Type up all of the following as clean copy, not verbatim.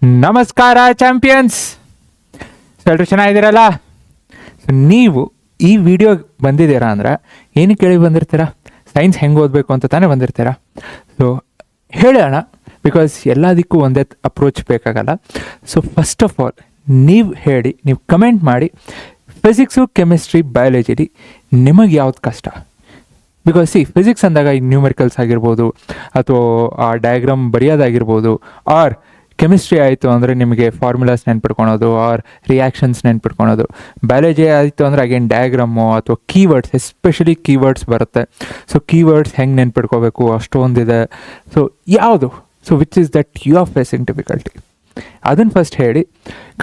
ನಮಸ್ಕಾರ ಚಾಂಪಿಯನ್ಸ್. ಎಲ್ಲರೂ ಚೆನ್ನಾಗಿದ್ದೀರಲ್ಲ? ನೀವು ಈ ವಿಡಿಯೋ ಬಂದಿದ್ದೀರಾ ಅಂದರೆ ಏನು ಕೇಳಿ ಬಂದಿರ್ತೀರಾ? ಸೈನ್ಸ್ ಹೆಂಗೆ ಓದಬೇಕು ಅಂತ ತಾನೇ ಬಂದಿರ್ತೀರಾ. ಸೊ ಹೇಳೋಣ, ಬಿಕಾಸ್ ಎಲ್ಲದಕ್ಕೂ ಒಂದೇ ಅಪ್ರೋಚ್ ಬೇಕಾಗಲ್ಲ. ಸೊ ಫಸ್ಟ್ ಆಫ್ ಆಲ್ ನೀವು ಹೇಳಿ, ನೀವು ಕಮೆಂಟ್ ಮಾಡಿ, ಫಿಸಿಕ್ಸು, ಕೆಮಿಸ್ಟ್ರಿ, ಬಯಾಲಜಿಲಿ ನಿಮಗೆ ಯಾವ್ದು ಕಷ್ಟ? ಬಿಕಾಸ್ ಫಿಸಿಕ್ಸ್ ಅಂದಾಗ ಈ ನ್ಯೂಮೆರಿಕಲ್ಸ್ ಆಗಿರ್ಬೋದು, ಅಥವಾ ಆ ಡಯಾಗ್ರಾಮ್ ಬರೆಯೋದಾಗಿರ್ಬೋದು, ಆರ್ ಕೆಮಿಸ್ಟ್ರಿ ಆಯಿತು ಅಂದರೆ ನಿಮಗೆ ಫಾರ್ಮುಲಾಸ್ ನೆನ್ಪಿಟ್ಕೊಳೋದು ಆರ್ ರಿಯಾಕ್ಷನ್ಸ್ ನೆನ್ಪಿಟ್ಕೊಳೋದು. ಬಯಾಲಜಿ ಆಯಿತು ಅಂದರೆ ಅಗೇನ್ ಡಯಾಗ್ರಾಮು ಅಥವಾ ಕೀವರ್ಡ್ಸ್, ಎಸ್ಪೆಷಲಿ ಕೀವರ್ಡ್ಸ್ ಬರುತ್ತೆ. ಸೊ ಕೀವರ್ಡ್ಸ್ ಹೆಂಗೆ ನೆನ್ಪಿಟ್ಕೋಬೇಕು ಅಷ್ಟೊಂದಿದೆ. ಸೊ ಯಾವುದು? So which is that you are facing difficulty? ಅದನ್ನು ಫಸ್ಟ್ ಹೇಳಿ,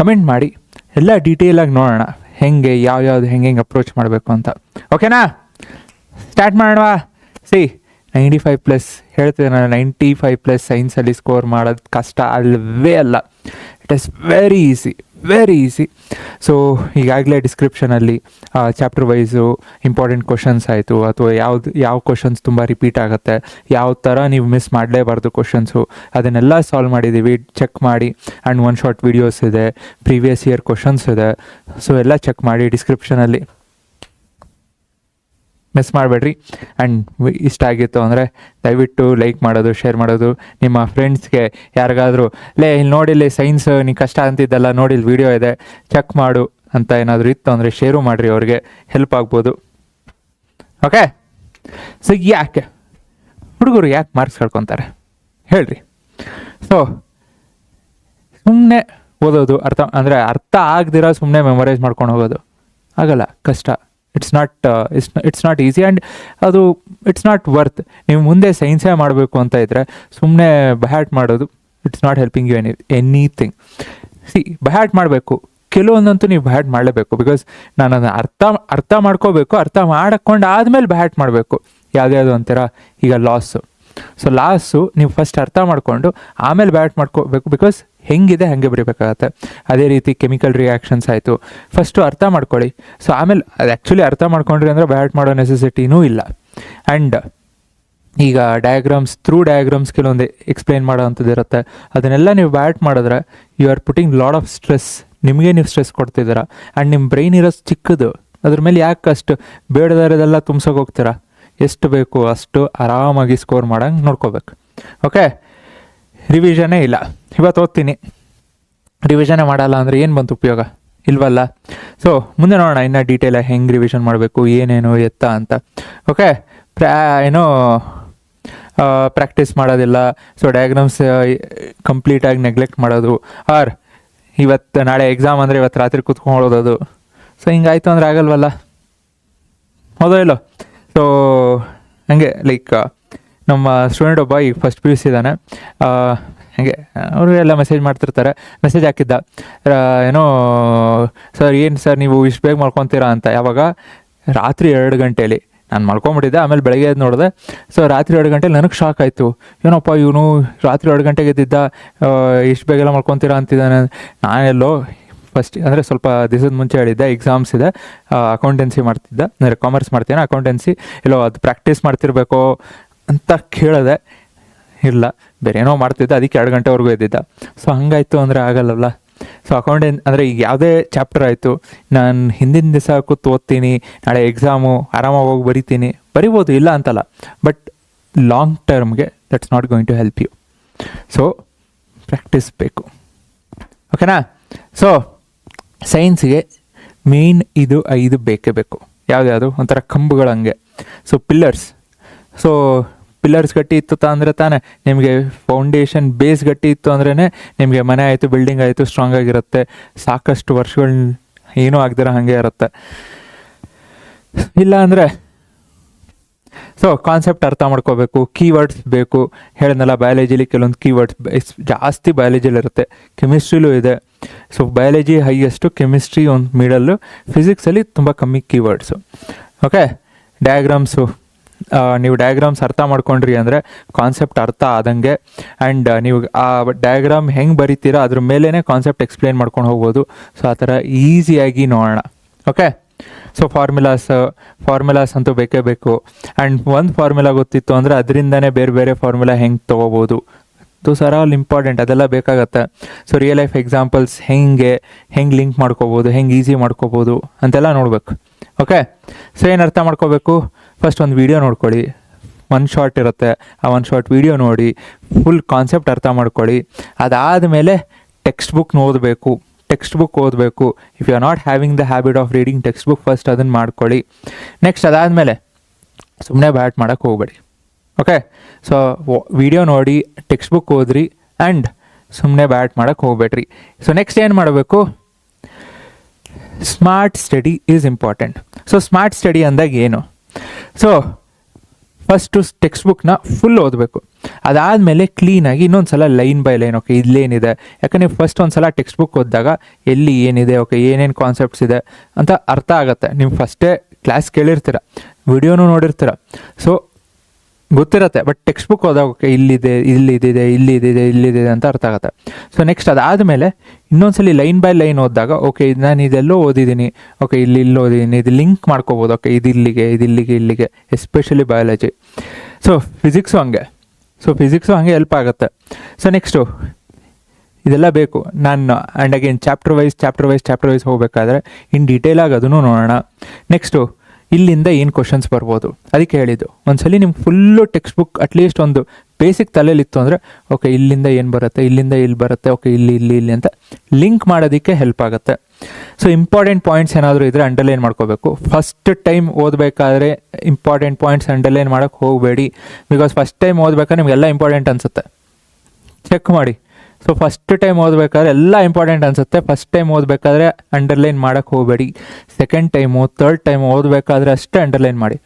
ಕಮೆಂಟ್ ಮಾಡಿ, ಎಲ್ಲ ಡೀಟೇಲಾಗಿ ನೋಡೋಣ ಹೆಂಗೆ ಯಾವ್ಯಾವ್ದು ಹೆಂಗೆ ಅಪ್ರೋಚ್ ಮಾಡಬೇಕು ಅಂತ. ಓಕೆನಾ? ಸ್ಟಾರ್ಟ್ ಮಾಡೋಣ. 95+ ಹೇಳ್ತೀನಿ ನಾನು, 95+ ಸೈನ್ಸಲ್ಲಿ ಸ್ಕೋರ್ ಮಾಡೋದು ಕಷ್ಟ ಅಲ್ಲವೇ ಅಲ್ಲ. It is very easy. So ಈಗಾಗಲೇ ಡಿಸ್ಕ್ರಿಪ್ಷನಲ್ಲಿ ಚಾಪ್ಟರ್ ವೈಸು ಇಂಪಾರ್ಟೆಂಟ್ ಕ್ವಶನ್ಸ್ ಆಯಿತು, ಅಥವಾ ಯಾವ ಕ್ವಶನ್ಸ್ ತುಂಬ ರಿಪೀಟ್ ಆಗುತ್ತೆ, ಯಾವ ಥರ ನೀವು ಮಿಸ್ ಮಾಡಲೇಬಾರ್ದು ಕ್ವಶನ್ಸು, ಅದನ್ನೆಲ್ಲ ಸಾಲ್ವ್ ಮಾಡಿದ್ದೀವಿ. ಚೆಕ್ ಮಾಡಿ. ಆ್ಯಂಡ್ ಒನ್ ಶಾರ್ಟ್ ವೀಡಿಯೋಸ್ ಇದೆ, ಪ್ರೀವಿಯಸ್ ಇಯರ್ ಕ್ವಶನ್ಸ್ ಇದೆ. ಸೊ ಎಲ್ಲ ಚೆಕ್ ಮಾಡಿ ಡಿಸ್ಕ್ರಿಪ್ಷನಲ್ಲಿ, ಮಿಸ್ ಮಾಡಬೇಡ್ರಿ. ಆ್ಯಂಡ್ ಇಷ್ಟ ಆಗಿತ್ತು ಅಂದರೆ ದಯವಿಟ್ಟು ಲೈಕ್ ಮಾಡೋದು, ಶೇರ್ ಮಾಡೋದು, ನಿಮ್ಮ ಫ್ರೆಂಡ್ಸ್ಗೆ ಯಾರಿಗಾದರೂ ಇಲ್ಲಿ ನೋಡಿಲ್ಲಿ ಸೈನ್ಸ್ ನೀ ಕಷ್ಟ ಅಂತಿದ್ದಲ್ಲ, ನೋಡಿಲ್ಲಿ ವಿಡಿಯೋ ಇದೆ ಚೆಕ್ ಮಾಡು ಅಂತ ಏನಾದರೂ ಇತ್ತು ಅಂದರೆ ಶೇರು ಮಾಡಿರಿ, ಅವ್ರಿಗೆ ಹೆಲ್ಪ್ ಆಗ್ಬೋದು. ಓಕೆ? ಸೊ ಯಾಕೆ ಹುಡುಗರು ಯಾಕೆ ಮಾರ್ಕ್ಸ್ ಕಳ್ಕೊತಾರೆ ಹೇಳ್ರಿ? ಸೊ ಸುಮ್ಮನೆ ಓದೋದು, ಅರ್ಥ ಆಗದಿರೋ ಸುಮ್ಮನೆ ಮೆಮೊರೈಸ್ ಮಾಡ್ಕೊಂಡು ಹೋಗೋದು ಆಗಲ್ಲ, ಕಷ್ಟ. ಇಟ್ಸ್ ನಾಟ್ ಈಸಿ, ಆ್ಯಂಡ್ ಅದು ಇಟ್ಸ್ ನಾಟ್ ವರ್ತ್. ನೀವು ಮುಂದೆ ಸೈನ್ಸೇ ಮಾಡಬೇಕು ಅಂತ ಇದ್ದರೆ ಸುಮ್ಮನೆ ಬಹ್ಯಾಟ್ ಮಾಡೋದು it's not helping you anything. By heart ಮಾಡಬೇಕು, ಕೆಲವೊಂದಂತೂ ನೀವು ಬಹ್ಯಾಟ್ ಮಾಡಲೇಬೇಕು. ಬಿಕಾಸ್ ನಾನು ಅದನ್ನು ಅರ್ಥ ಮಾಡ್ಕೋಬೇಕು, ಅರ್ಥ ಮಾಡ್ಕೊಂಡು ಆದಮೇಲೆ ಬಹ್ಯಾಟ್ ಮಾಡಬೇಕು. ಯಾವುದ್ಯಾವುದು ಅಂತೀರಾ? ಈಗ ಸೊ ಲಾಸು ನೀವು ಫಸ್ಟ್ ಅರ್ಥ ಮಾಡಿಕೊಂಡು ಆಮೇಲೆ ಬ್ಯಾಟ್ ಮಾಡ್ಕೋಬೇಕು. ಬಿಕಾಸ್ ಹೆಂಗಿದೆ ಹಾಗೆ ಬರೀಬೇಕಾಗತ್ತೆ. ಅದೇ ರೀತಿ ಕೆಮಿಕಲ್ ರಿಯಾಕ್ಷನ್ಸ್ ಆಯಿತು, ಫಸ್ಟು ಅರ್ಥ ಮಾಡ್ಕೊಳ್ಳಿ. ಸೊ ಆಮೇಲೆ ಅದು ಆ್ಯಕ್ಚುಲಿ ಅರ್ಥ ಮಾಡ್ಕೊಂಡ್ರಿ ಅಂದರೆ ಬ್ಯಾಟ್ ಮಾಡೋ ನೆಸೆಸಿಟಿನೂ ಇಲ್ಲ. ಆ್ಯಂಡ್ ಈಗ ಡಯಾಗ್ರಾಮ್ಸ್ ಕೆಲವೊಂದು ಎಕ್ಸ್ಪ್ಲೇನ್ ಮಾಡೋ ಅಂಥದ್ದು ಇರುತ್ತೆ, ಅದನ್ನೆಲ್ಲ ನೀವು ಬ್ಯಾಟ್ ಮಾಡಿದ್ರೆ you are putting load of stress. ನಿಮಗೆ ನೀವು ಸ್ಟ್ರೆಸ್ ಕೊಡ್ತಿದ್ದೀರಾ. ಆ್ಯಂಡ್ ನಿಮ್ಮ ಬ್ರೈನ್ ಇರೋದು ಚಿಕ್ಕದು, ಅದ್ರ ಮೇಲೆ ಯಾಕೆ ಅಷ್ಟು ಬೇಡದಾರದೆಲ್ಲ ತುಂಬ್ಸೋಕೆ ಹೋಗ್ತೀರಾ? ಎಷ್ಟು ಬೇಕು ಅಷ್ಟು ಆರಾಮಾಗಿ ಸ್ಕೋರ್ ಮಾಡೋಂಗೆ ನೋಡ್ಕೋಬೇಕು. ಓಕೆ? ರಿವಿಷನೇ ಇಲ್ಲ. ಇವತ್ತು ಓದ್ತೀನಿ, ರಿವಿಷನೇ ಮಾಡಲ್ಲ ಅಂದರೆ ಏನು ಬಂತು ಉಪಯೋಗ? ಇಲ್ವಲ್ಲ. ಸೊ ಮುಂದೆ ನೋಡೋಣ ಇನ್ನು ಡೀಟೇಲಾಗಿ ಹೆಂಗೆ ರಿವಿಷನ್ ಮಾಡಬೇಕು, ಏನೇನು ಎತ್ತ ಅಂತ. ಓಕೆ? ಪ್ರಾಕ್ಟೀಸ್ ಮಾಡೋದಿಲ್ಲ. ಸೊ ಡಯಾಗ್ರಾಮ್ಸ್ ಕಂಪ್ಲೀಟಾಗಿ ನೆಗ್ಲೆಕ್ಟ್ ಮಾಡೋದು, ಆರ್ ನಾಳೆ ಎಕ್ಸಾಮ್ ಅಂದರೆ ಇವತ್ತು ರಾತ್ರಿ ಕೂತ್ಕೊಂಡು ಓದೋದು. ಸೊ ಹಿಂಗಾಯ್ತು ಅಂದರೆ ಆಗಲ್ವಲ್ಲ, ಹೌದೋ ಇಲ್ಲೋ? ಸೊ ಹಾಗೆ ನಮ್ಮ ಸ್ಟೂಡೆಂಟ್ ಒಬ್ಬ ಈಗ ಫಸ್ಟ್ PUC ಇದ್ದಾನೆ. ಹಾಗೆ ಅವರು ಎಲ್ಲ ಮೆಸೇಜ್ ಹಾಕಿದ್ದ, ಸರ್ ನೀವು ಇಷ್ಟು ಬೇಗ ಮಲ್ಕೊತೀರಾ ಅಂತ. ಯಾವಾಗ? ರಾತ್ರಿ 2 ಗಂಟೆಯಲ್ಲಿ. ನಾನು ಮಲ್ಕೊಂಬಿಟ್ಟಿದ್ದೆ, ಆಮೇಲೆ ಬೆಳಗ್ಗೆ ಎದ್ದು ನೋಡಿದೆ. ಸೊ ರಾತ್ರಿ 2 ಗಂಟೆಲಿ ನನಗೆ ಶಾಕ್ ಆಯಿತು. ಏನಪ್ಪ ಇವನು ರಾತ್ರಿ 2 ಗಂಟೆಗೆ ಎದ್ದಿದ್ದ, ಇಷ್ಟು ಬೇಗೆಲ್ಲ ಮಲ್ಕೊತೀರಾ ಅಂತಿದ್ದಾನೆ. ನಾನೆಲ್ಲೋ ಫಸ್ಟ್ ಅಂದರೆ ಸ್ವಲ್ಪ ದಿವಸದ ಮುಂಚೆ ಹೇಳಿದ್ದೆ ಎಕ್ಸಾಮ್ಸ್ ಇದೆ, ಅಕೌಂಟೆನ್ಸಿ ಮಾಡ್ತಿದ್ದೆ, ಅಂದರೆ ಕಾಮರ್ಸ್ ಮಾಡ್ತೀನಿ, ಅಕೌಂಟೆನ್ಸಿ ಎಲ್ಲೋ ಅದು ಪ್ರಾಕ್ಟೀಸ್ ಮಾಡ್ತಿರ್ಬೇಕು ಅಂತ ಕೇಳಿದೆ. ಇಲ್ಲ, ಬೇರೆ ಏನೋ ಮಾಡ್ತಿದ್ದೆ, ಅದಕ್ಕೆ 2 ಗಂಟೆವರೆಗೂ ಎದ್ದಿದ್ದ. ಸೊ ಹಂಗಾಯ್ತು ಅಂದರೆ ಆಗಲ್ಲಲ್ಲ. ಸೊ ಅಂದರೆ ಈಗ ಯಾವುದೇ ಚಾಪ್ಟರ್ ಆಯಿತು, ನಾನು ಹಿಂದಿನ ದಿವಸ ಕೂತು ಓದ್ತೀನಿ, ನಾಳೆ ಎಕ್ಸಾಮು ಆರಾಮಾಗಿ ಹೋಗಿ ಬರಿಬೋದು, ಇಲ್ಲ ಅಂತಲ್ಲ. ಬಟ್ ಲಾಂಗ್ ಟರ್ಮ್ಗೆ that's not going to help you. So practice ಬೇಕು. ಓಕೆನಾ? ಸೊ ಸೈನ್ಸ್ಗೆ ಮೇನ್ ಇದು 5 ಬೇಕೇ ಬೇಕು. ಯಾವ್ದು ಒಂಥರ ಕಂಬುಗಳಂಗೆ. ಸೊ ಪಿಲ್ಲರ್ಸ್ ಗಟ್ಟಿ ಇತ್ತು ಅಂದರೆ ತಾನೇ ನಿಮಗೆ ಫೌಂಡೇಶನ್ ಬೇಸ್ ಗಟ್ಟಿ ಇತ್ತು ಅಂದ್ರೇ ನಿಮಗೆ ಮನೆ ಆಯಿತು, ಬಿಲ್ಡಿಂಗ್ ಆಯಿತು ಸ್ಟ್ರಾಂಗ್ ಆಗಿರುತ್ತೆ. ಸಾಕಷ್ಟು ವರ್ಷಗಳು ಏನೂ ಆಗದಿರೋ ಹಾಗೆ ಇರುತ್ತೆ. ಇಲ್ಲ ಅಂದರೆ ಸೊ ಕಾನ್ಸೆಪ್ಟ್ ಅರ್ಥ ಮಾಡ್ಕೋಬೇಕು, ಕೀವರ್ಡ್ಸ್ ಬೇಕು. ಹೇಳಿದ್ನಲ್ಲ, ಬಯಾಲಜಿಲಿ ಕೆಲವೊಂದು ಕೀವರ್ಡ್ಸ್ ಜಾಸ್ತಿ ಬಯಾಲಜಿಲಿರುತ್ತೆ, ಕೆಮಿಸ್ಟ್ರಿಲೂ ಇದೆ. ಸೊ ಬಯಾಲಜಿ ಹೈಯೆಸ್ಟು, ಕೆಮಿಸ್ಟ್ರಿ ಒಂದು ಮಿಡಲ್ಲು, ಫಿಸಿಕ್ಸಲ್ಲಿ ತುಂಬ ಕಮ್ಮಿ ಕೀವರ್ಡ್ಸು. ಓಕೆ? ನೀವು ಡಯಾಗ್ರಾಮ್ಸ್ ಅರ್ಥ ಮಾಡ್ಕೊಂಡ್ರಿ ಅಂದರೆ ಕಾನ್ಸೆಪ್ಟ್ ಅರ್ಥ ಆದಂಗೆ. ಆ್ಯಂಡ್ ನೀವು ಆ ಡಯಾಗ್ರಾಮ್ ಹೆಂಗೆ ಬರಿತೀರಾ ಅದ್ರ ಮೇಲೇ ಕಾನ್ಸೆಪ್ಟ್ ಎಕ್ಸ್ಪ್ಲೇನ್ ಮಾಡ್ಕೊಂಡು ಹೋಗ್ಬೋದು. ಸೊ ಆ ಥರ ಈಸಿಯಾಗಿ ನೋಡೋಣ. ಓಕೆ? ಸೊ ಫಾರ್ಮುಲಾಸ್ ಅಂತೂ ಬೇಕೇ ಬೇಕು. ಆ್ಯಂಡ್ ಒಂದು ಫಾರ್ಮುಲಾ ಗೊತ್ತಿತ್ತು ಅಂದರೆ ಅದರಿಂದನೇ ಬೇರೆ ಬೇರೆ ಫಾರ್ಮುಲಾ ಹೆಂಗೆ ತೊಗೋಬೋದು ದೋಸ್ ಆರ್ ಆಲ್ ಇಂಪಾರ್ಟೆಂಟ್, ಅದೆಲ್ಲ ಬೇಕಾಗತ್ತೆ. ಸೊ ರಿಯಲ್ ಲೈಫ್ ಎಕ್ಸಾಂಪಲ್ಸ್ ಹೆಂಗೆ ಲಿಂಕ್ ಮಾಡ್ಕೋಬೋದು, ಹೆಂಗೆ ಈಸಿ ಮಾಡ್ಕೋಬೋದು ಅಂತೆಲ್ಲ ನೋಡ್ಬೇಕು. ಓಕೆ, ಸೊ ಏನು ಅರ್ಥ ಮಾಡ್ಕೋಬೇಕು, ಫಸ್ಟ್ ಒಂದು ವೀಡಿಯೋ ನೋಡ್ಕೊಳ್ಳಿ, ಒಂದು ಶಾರ್ಟ್ ಇರುತ್ತೆ, ಆ ಒಂದು ಶಾರ್ಟ್ ವೀಡಿಯೋ ನೋಡಿ ಫುಲ್ ಕಾನ್ಸೆಪ್ಟ್ ಅರ್ಥ ಮಾಡ್ಕೊಳ್ಳಿ. ಅದಾದಮೇಲೆ ಟೆಕ್ಸ್ಟ್ ಬುಕ್ ಓದಬೇಕು. If you are not having the habit of reading text book, first ಅದನ್ನು ಮಾಡ್ಕೊಳ್ಳಿ. ನೆಕ್ಸ್ಟ್ ಅದಾದಮೇಲೆ ಸುಮ್ಮನೆ ಬ್ಯಾಟ್ ಮಾಡೋಕ್ಕೆ ಹೋಗಬೇಡಿ. ಓಕೆ, ಸೊ ವಿಡಿಯೋ ನೋಡಿ, ಟೆಕ್ಸ್ಟ್ ಬುಕ್ ಓದ್ರಿ ಆ್ಯಂಡ್ ಸುಮ್ಮನೆ ಬ್ಯಾಟ್ ಮಾಡೋಕ್ಕೆ ಹೋಗ್ಬೇಡ್ರಿ. ಸೊ ನೆಕ್ಸ್ಟ್ ಏನು ಮಾಡಬೇಕು, smart study is important. So smart study ಅಂದಾಗ ಏನು, ಸೊ ಫಸ್ಟು ಟೆಕ್ಸ್ಟ್ ಬುಕ್ನ ಫುಲ್ ಓದಬೇಕು. ಅದಾದಮೇಲೆ ಕ್ಲೀನಾಗಿ ಇನ್ನೊಂದು ಸಲ ಲೈನ್ ಬೈ ಲೈನ್, ಓಕೆ ಇಲ್ಲೇನಿದೆ, ಯಾಕಂದರೆ ನೀವು ಫಸ್ಟ್ ಒಂದು ಸಲ ಟೆಕ್ಸ್ಟ್ ಬುಕ್ ಓದಿದಾಗ ಎಲ್ಲಿ ಏನಿದೆ, ಓಕೆ ಏನೇನು ಕಾನ್ಸೆಪ್ಟ್ಸ್ ಇದೆ ಅಂತ ಅರ್ಥ ಆಗುತ್ತೆ. ನೀವು ಫಸ್ಟೇ ಕ್ಲಾಸ್ ಕೇಳಿರ್ತೀರ, ವಿಡಿಯೋನೂ ನೋಡಿರ್ತೀರ, ಸೊ ಗೊತ್ತಿರತ್ತೆ. ಬಟ್ ಟೆಕ್ಸ್ಟ್ ಬುಕ್ ಓದಾಗ ಓಕೆ ಇಲ್ಲಿದೆ ಅಂತ ಅರ್ಥ ಆಗುತ್ತೆ. ಸೊ ನೆಕ್ಸ್ಟ್ ಅದಾದಮೇಲೆ ಇನ್ನೊಂದ್ಸಲಿ ಲೈನ್ ಬೈ ಲೈನ್ ಓದಿದಾಗ ಓಕೆ ನಾನು ಇದೆಲ್ಲೋ ಓದಿದ್ದೀನಿ, ಓಕೆ ಇಲ್ಲಿ ಓದಿದ್ದೀನಿ, ಇದು ಲಿಂಕ್ ಮಾಡ್ಕೋಬೋದು, ಓಕೆ ಇಲ್ಲಿಗೆ ಎಸ್ಪೆಷಲಿ ಬಯಾಲಜಿ. ಸೊ ಫಿಸಿಕ್ಸು ಹಾಗೆ ಹೆಲ್ಪ್ ಆಗುತ್ತೆ. ಸೊ ನೆಕ್ಸ್ಟು ಇದೆಲ್ಲ ಬೇಕು. ನಾನು ಆ್ಯಂಡ್ ಅಗೇನ್ ಚಾಪ್ಟರ್ ವೈಸ್ ಹೋಗಬೇಕಾದ್ರೆ ಇನ್ ಡೀಟೇಲಾಗಿ ಅದನ್ನು ನೋಡೋಣ. ನೆಕ್ಸ್ಟು ಇಲ್ಲಿಂದ ಏನು ಕ್ವಶನ್ಸ್ ಬರ್ಬೋದು ಅದಕ್ಕೆ ಹೇಳಿದ್ದು. ಒಂದ್ಸಲಿ ನಿಮ್ಗೆ ಫುಲ್ಲು ಟೆಕ್ಸ್ಟ್ ಬುಕ್ ಅಟ್ಲೀಸ್ಟ್ ಒಂದು ಬೇಸಿಕ್ ತಲೆಯಲ್ಲಿತ್ತು ಅಂದರೆ ಓಕೆ ಇಲ್ಲಿಂದ ಏನು ಬರುತ್ತೆ, ಇಲ್ಲಿಂದ ಇಲ್ಲಿ ಬರುತ್ತೆ, ಓಕೆ ಇಲ್ಲಿ ಅಂತ ಲಿಂಕ್ ಮಾಡೋದಕ್ಕೆ ಹೆಲ್ಪ್ ಆಗುತ್ತೆ. ಸೊ ಇಂಪಾರ್ಟೆಂಟ್ ಪಾಯಿಂಟ್ಸ್ ಏನಾದರೂ ಇದ್ದರೆ ಅಂಡರ್ಲೈನ್ ಮಾಡ್ಕೋಬೇಕು. ಫಸ್ಟ್ ಟೈಮ್ ಓದಬೇಕಾದ್ರೆ ಇಂಪಾರ್ಟೆಂಟ್ ಪಾಯಿಂಟ್ಸ್ ಅಂಡರ್ಲೈನ್ ಮಾಡೋಕ್ಕೆ ಹೋಗಬೇಡಿ. ಬಿಕಾಸ್ ಫಸ್ಟ್ ಟೈಮ್ ಓದಬೇಕಾದ್ರೆ ನಿಮಗೆಲ್ಲ ಇಂಪಾರ್ಟೆಂಟ್ ಅನಿಸುತ್ತೆ, ಚೆಕ್ ಮಾಡಿ. ಸೊ ಫಸ್ಟ್ ಟೈಮ್ ಓದಬೇಕಾದ್ರೆ ಎಲ್ಲ ಇಂಪಾರ್ಟೆಂಟ್ ಅನಿಸುತ್ತೆ, ಫಸ್ಟ್ ಟೈಮ್ ಓದಬೇಕಾದ್ರೆ ಅಂಡರ್ಲೈನ್ ಮಾಡೋಕ್ಕೆ ಹೋಗಬೇಡಿ. ಸೆಕೆಂಡ್ ಟೈಮು, ಥರ್ಡ್ ಟೈಮ್ ಓದಬೇಕಾದ್ರೆ ಅಷ್ಟೇ ಅಂಡರ್ಲೈನ್ ಮಾಡಿ.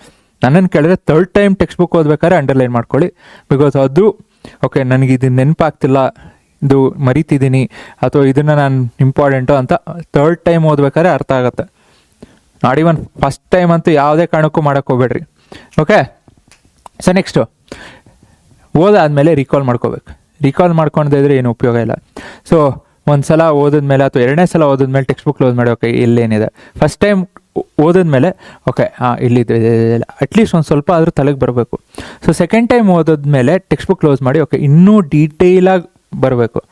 ನನ್ನನ್ನು ಕೇಳಿದ್ರೆ ಥರ್ಡ್ ಟೈಮ್ ಟೆಕ್ಸ್ಟ್ ಬುಕ್ ಓದಬೇಕಾದ್ರೆ ಅಂಡರ್ಲೈನ್ ಮಾಡ್ಕೊಳ್ಳಿ. ಬಿಕಾಸ್ ಅದು ಓಕೆ ನನಗೆ ಇದು ನೆನಪಾಗ್ತಿಲ್ಲ, ಇದು ಮರಿತಿದ್ದೀನಿ, ಅಥವಾ ಇದನ್ನು ನಾನು ಇಂಪಾರ್ಟೆಂಟು ಅಂತ ಥರ್ಡ್ ಟೈಮ್ ಓದಬೇಕಾದ್ರೆ ಅರ್ಥ ಆಗುತ್ತೆ. ನಾಟ್ ಈವನ್ ಫಸ್ಟ್ ಟೈಮ್ ಅಂತೂ ಯಾವುದೇ ಕಾರಣಕ್ಕೂ ಮಾಡೋಕ್ಕೆ ಹೋಗ್ಬೇಡ್ರಿ. ಓಕೆ, ಸೊ ನೆಕ್ಸ್ಟು ಓದಾದಮೇಲೆ ರಿಕಾಲ್ ಮಾಡ್ಕೊಳ್ದೇ ಇದ್ರೆ ಏನು ಉಪಯೋಗ ಇಲ್ಲ. ಸೊ ಒಂದು ಸಲ ಓದಿದ್ಮೇಲೆ ಅಥವಾ ಎರಡನೇ ಸಲ ಓದಿದ್ಮೇಲೆ ಟೆಕ್ಸ್ಟ್ ಬುಕ್ ಕ್ಲೋಸ್ ಮಾಡಿ ಓಕೆ ಇಲ್ಲೇನಿದೆ. ಫಸ್ಟ್ ಟೈಮ್ ಓದಿದ್ಮೇಲೆ ಓಕೆ ಇಲ್ಲಿದೆ, ಅಟ್ಲೀಸ್ಟ್ ಒಂದು ಸ್ವಲ್ಪ ಆದರೂ ತಲೆಗೆ ಬರಬೇಕು. ಸೊ ಸೆಕೆಂಡ್ ಟೈಮ್ ಓದಿದ್ಮೇಲೆ ಟೆಕ್ಸ್ಟ್ ಬುಕ್ ಕ್ಲೋಸ್ ಮಾಡಿ ಓಕೆ ಇನ್ನೂ ಡೀಟೇಲಾಗಿ ಬರಬೇಕು.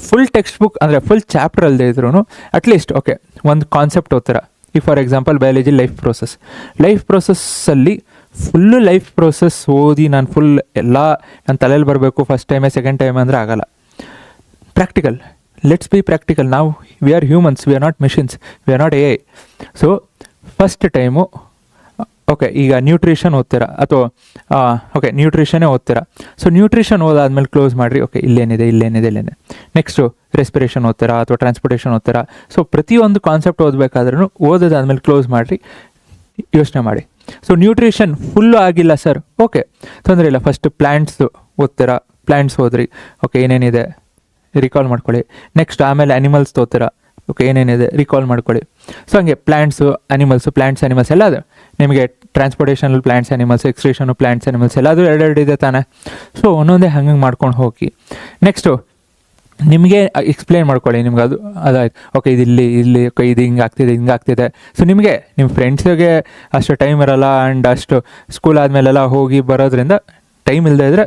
ಫುಲ್ ಟೆಕ್ಸ್ಟ್ ಬುಕ್ ಅಂದರೆ ಫುಲ್ ಚಾಪ್ಟರ್ ಅಲ್ಲದೆ ಇದ್ರೂ ಅಟ್ಲೀಸ್ಟ್ ಓಕೆ ಒಂದು ಕಾನ್ಸೆಪ್ಟ್ ಓದ್ತೀರ. ಈಗ ಫಾರ್ ಎಕ್ಸಾಂಪಲ್ ಬಯಾಲಜಿ ಲೈಫ್ ಪ್ರೋಸೆಸ್ಸಲ್ಲಿ ಫುಲ್ಲು ಲೈಫ್ ಪ್ರೋಸೆಸ್ ಓದಿ ನಾನು ಫುಲ್ ಎಲ್ಲ ನನ್ನ ತಲೆಯಲ್ಲಿ ಬರಬೇಕು ಫಸ್ಟ್ ಟೈಮೇ ಸೆಕೆಂಡ್ ಟೈಮ್ ಅಂದರೆ ಆಗಲ್ಲ. Practical, let's be practical. ನಾವು we are humans, we are not machines, we are not AI. So first time okay ಈಗ ನ್ಯೂಟ್ರಿಷನ್ ಓದ್ತೀರಾ ಅಥವಾ ಓಕೆ ನ್ಯೂಟ್ರಿಷನ್ನೇ ಓದ್ತೀರಾ. ಸೊ ನ್ಯೂಟ್ರಿಷನ್ ಓದಾದ್ಮೇಲೆ ಕ್ಲೋಸ್ ಮಾಡಿರಿ ಓಕೆ ಇಲ್ಲೇನಿದೆ. ನೆಕ್ಸ್ಟು ರೆಸ್ಪಿರೇಷನ್ ಓದ್ತೀರಾ ಅಥವಾ ಟ್ರಾನ್ಸ್ಪೋರ್ಟೇಷನ್ ಓದ್ತೀರಾ. ಸೊ ಪ್ರತಿಯೊಂದು ಕಾನ್ಸೆಪ್ಟ್ ಓದಬೇಕಾದ್ರೂ ಓದೋದಾದ್ಮೇಲೆ ಕ್ಲೋಸ್ ಮಾಡಿರಿ, ಯೋಚನೆ ಮಾಡಿ. ಸೊ ನ್ಯೂಟ್ರಿಷನ್ ಫುಲ್ಲು ಆಗಿಲ್ಲ ಸರ್, ಓಕೆ ತೊಂದರೆ ಇಲ್ಲ. ಫಸ್ಟ್ ಪ್ಲ್ಯಾಂಟ್ಸು ಓದ್ತೀರಾ, ಪ್ಲ್ಯಾಂಟ್ಸ್ ಓದ್ರಿ, ಓಕೆ ಏನೇನಿದೆ ರಿಕಾಲ್ ಮಾಡ್ಕೊಳ್ಳಿ. ನೆಕ್ಸ್ಟ್ ಆಮೇಲೆ ಅನಿಮಲ್ಸ್ ತೋತೀರಾ, ಓಕೆ ಏನೇನಿದೆ ರಿಕಾಲ್ ಮಾಡ್ಕೊಳ್ಳಿ. ಸೊ ಹಂಗೆ ಪ್ಲ್ಯಾಂಟ್ಸು ಅನಿಮಲ್ಸ್ ಎಲ್ಲ ನಿಮಗೆ ಟ್ರಾನ್ಸ್ಪೋರ್ಟೇಷನಲ್ಲಿ ಪ್ಲ್ಯಾಂಟ್ಸ್ ಅನಿಮಲ್ಸ್, ಎಕ್ಸ್ಟ್ರೇಷನು ಪ್ಲ್ಯಾಂಟ್ಸ್ ಅನಿಮಲ್ಸ್ ಎಲ್ಲದೂ ಎರಡೆರಡು ಇದೆ ತಾನೆ. ಸೊ ಒಂದೊಂದೇ ಹಂಗೆ ಮಾಡ್ಕೊಂಡು ಹೋಗಿ ನೆಕ್ಸ್ಟು ನಿಮಗೆ ಎಕ್ಸ್ಪ್ಲೇನ್ ಮಾಡ್ಕೊಳ್ಳಿ. ನಿಮ್ಗೆ ಅದಾಯ್ತು ಓಕೆ ಇಲ್ಲಿ ಓಕೆ ಇದು ಹಿಂಗೆ ಆಗ್ತಿದೆ. ಸೊ ನಿಮಗೆ ನಿಮ್ಮ ಫ್ರೆಂಡ್ಸಿಗೆ ಅಷ್ಟು ಟೈಮ್ ಇರೋಲ್ಲ ಆ್ಯಂಡ್ ಅಷ್ಟು ಸ್ಕೂಲ್ ಆದಮೇಲೆಲ್ಲ ಹೋಗಿ ಬರೋದ್ರಿಂದ ಟೈಮ್ ಇಲ್ಲದೆ ಇದ್ದರೆ